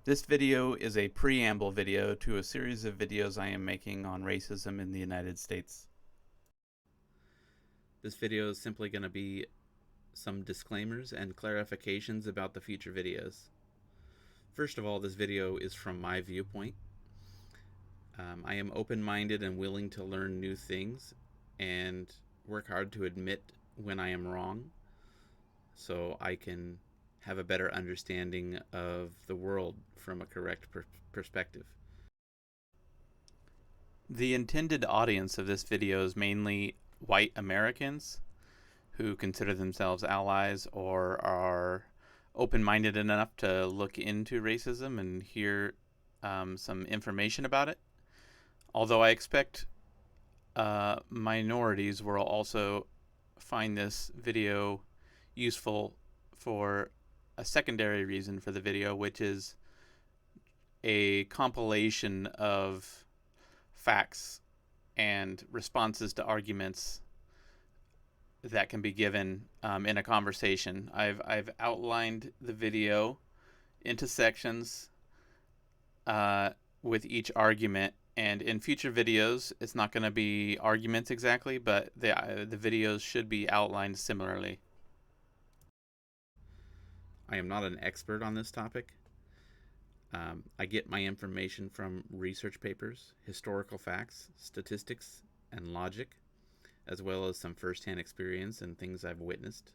This video is a preamble video to a series of videos I am making on racism in the United States. This video is simply going to be some disclaimers and clarifications about the future videos. First of all, this video is from my viewpoint. I am open-minded and willing to learn new things and work hard to admit when I am wrong so I can have a better understanding of the world from a correct perspective. The intended audience of this video is mainly white Americans who consider themselves allies or are open-minded enough to look into racism and hear some information about it. Although I expect minorities will also find this video useful for a secondary reason for the video, which is a compilation of facts and responses to arguments that can be given in a conversation. I've outlined the video into sections with each argument, and in future videos it's not going to be arguments exactly, but the videos should be outlined similarly. I am not an expert on this topic. I get my information from research papers, historical facts, statistics, and logic, as well as some firsthand experience and things I've witnessed.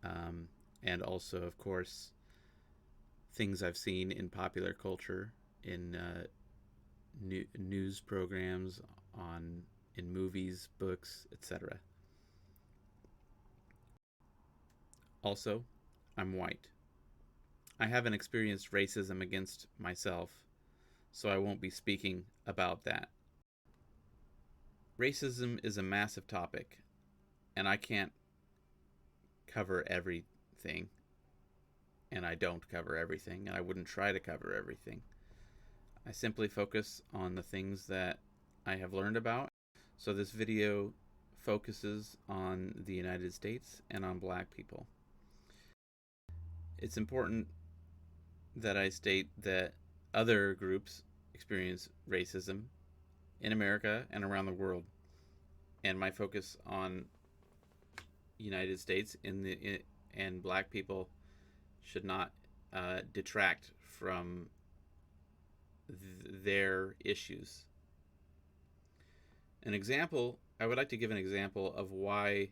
And also, of course, things I've seen in popular culture, in news programs, in movies, books, etc. Also, I'm white. I haven't experienced racism against myself, so I won't be speaking about that. Racism is a massive topic, and I can't cover everything, and I don't cover everything, and I wouldn't try to cover everything. I simply focus on the things that I have learned about. So this video focuses on the United States and on black people. It's important that I state that other groups experience racism in America and around the world, and my focus on United States and black people should not detract from their issues. I would like to give an example of why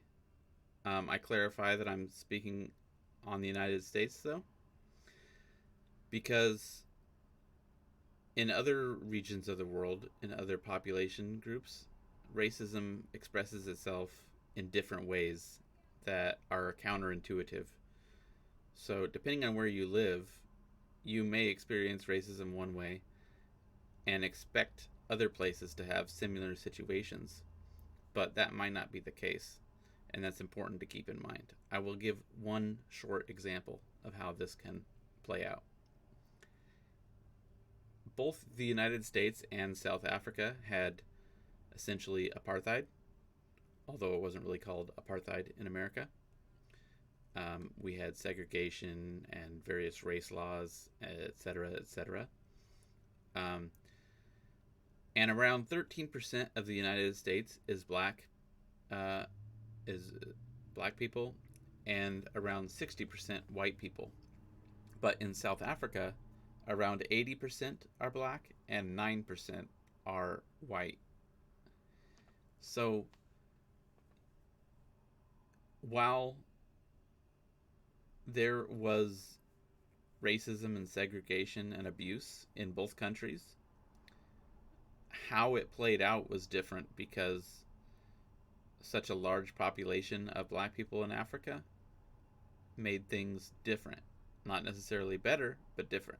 I clarify that I'm speaking on the United States, though, because in other regions of the world, in other population groups, racism expresses itself in different ways that are counterintuitive. So, depending on where you live, you may experience racism one way and expect other places to have similar situations, but that might not be the case, and that's important to keep in mind. I will give one short example of how this can play out. Both the United States and South Africa had essentially apartheid, although it wasn't really called apartheid in America. We had segregation and various race laws, etc., etc. And around 13% of the United States is black people, and around 60% white people. But in South Africa, around 80% are black and 9% are white. So while there was racism and segregation and abuse in both countries, how it played out was different because such a large population of black people in Africa made things different. Not necessarily better, but different.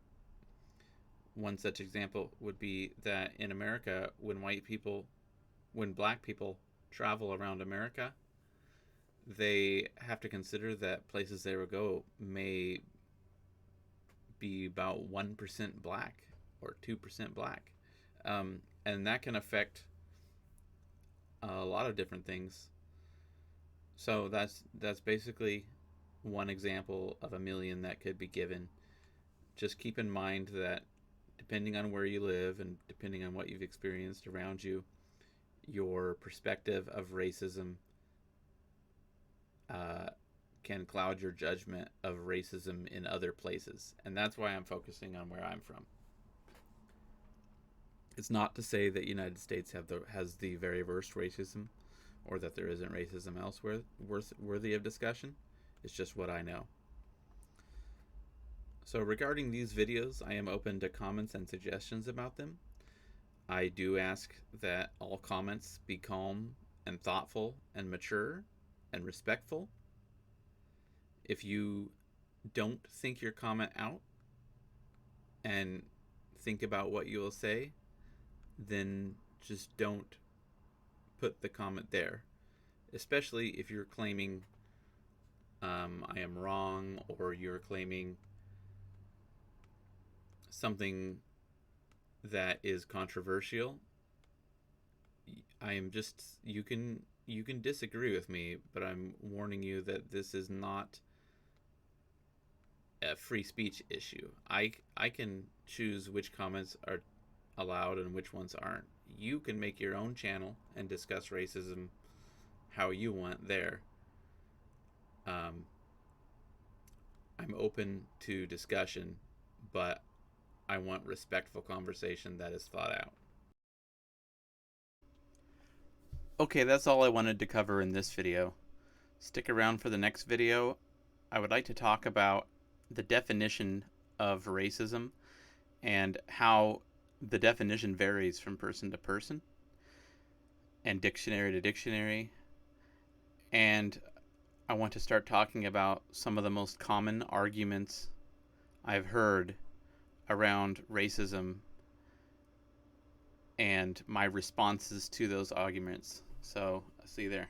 One such example would be that in America, when black people travel around America, they have to consider that places they will go may be about 1% black or 2% black. And that can affect a lot of different things. So that's basically one example of a million that could be given. just keep in mind that depending on where you live and depending on what you've experienced around you, your perspective of racism uh, can cloud your judgment of racism in other places. And that's why I'm focusing on where I'm from. It's not to say that United States has the very worst racism, or that there isn't racism elsewhere worthy of discussion. It's just what I know. So regarding these videos, I am open to comments and suggestions about them. I do ask that all comments be calm and thoughtful and mature and respectful. If you don't think your comment out and think about what you will say, then just don't put the comment there. Especially if you're claiming I am wrong, or you're claiming something that is controversial. I am just you can disagree with me, but I'm warning you that this is not a free speech issue. I can choose which comments are allowed and which ones aren't. You can make your own channel and discuss racism how you want there. I'm open to discussion, but I want respectful conversation that is thought out. Okay, that's all I wanted to cover in this video. Stick around for the next video. I would like to talk about the definition of racism and how the definition varies from person to person and dictionary to dictionary. And I want to start talking about some of the most common arguments I've heard around racism and my responses to those arguments. So, see you there.